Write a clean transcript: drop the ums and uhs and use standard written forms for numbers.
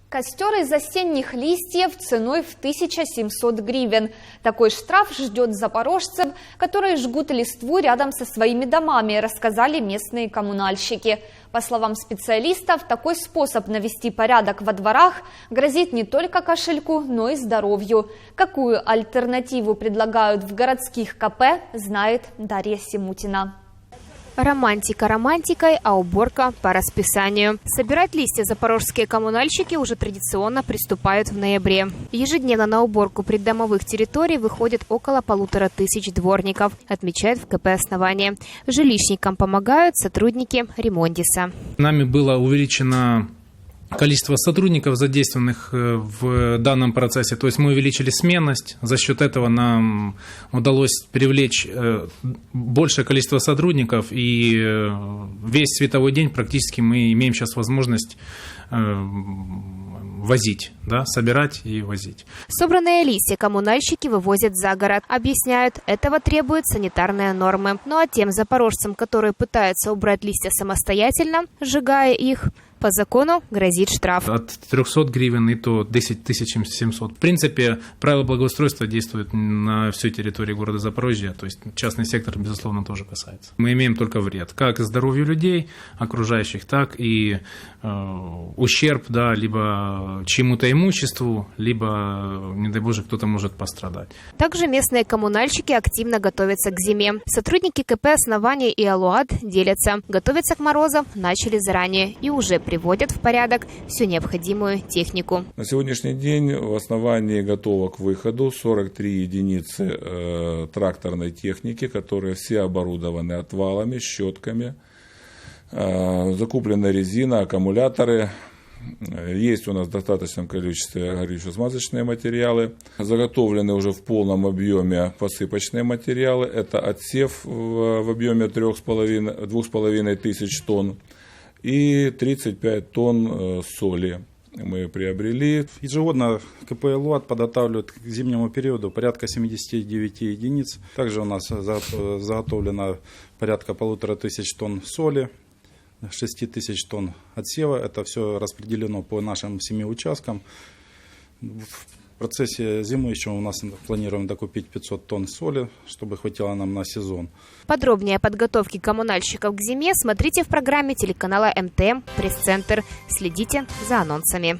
Костер из осенних листьев ценой в 1700 гривен. Такой штраф ждет запорожцев, которые жгут листву рядом со своими домами, рассказали местные коммунальщики. По словам специалистов, такой способ навести порядок во дворах грозит не только кошельку, но и здоровью. Какую альтернативу предлагают в городских КП, знает Дарья Симутина. Романтика романтикой, а уборка по расписанию. Собирать листья запорожские коммунальщики уже традиционно приступают в ноябре. Ежедневно на уборку придомовых территорий выходит около 1500 дворников, отмечают в КП «Основание». Жилищникам помогают сотрудники Ремондиса. Нами было увеличено количество сотрудников, задействованных в данном процессе. То есть мы увеличили сменность. За счет этого нам удалось привлечь большее количество сотрудников. И весь световой день практически мы имеем сейчас возможность возить, да, собирать и возить. Собранные листья коммунальщики вывозят за город. Объясняют, этого требуют санитарные нормы. Ну а тем запорожцам, которые пытаются убрать листья самостоятельно, сжигая их, по закону грозит штраф. От 300 гривен и то 10 700. В принципе, правила благоустройства действуют на всей территории города Запорожья, то есть частный сектор, безусловно, тоже касается. Мы имеем только вред, как здоровью людей, окружающих, так и ущерб, да, либо чьему-то имуществу, либо, не дай боже, кто-то может пострадать. Также местные коммунальщики активно готовятся к зиме. Сотрудники КП «Основание» и «Алуат» делятся. Готовиться к морозам начали заранее и уже приводят в порядок всю необходимую технику. На сегодняшний день в «Основании» готово к выходу 43 единицы тракторной техники, которые все оборудованы отвалами, щетками. Закуплена резина, аккумуляторы. Есть у нас в достаточном количестве горюче-смазочные материалы. Заготовлены уже в полном объеме посыпочные материалы. Это отсев в объеме 2500 тонн и 35 тонн соли мы приобрели. Ежегодно КП «Алуат» подготавливает к зимнему периоду порядка 79 единиц. Также у нас заготовлено порядка 1500 тонн соли, 6000 тонн отсева. Это все распределено по нашим 7 участкам. В процессе зимы еще у нас планируем докупить 500 тонн соли, чтобы хватило нам на сезон. Подробнее о подготовке коммунальщиков к зиме смотрите в программе телеканала МТМ «Пресс-центр». Следите за анонсами.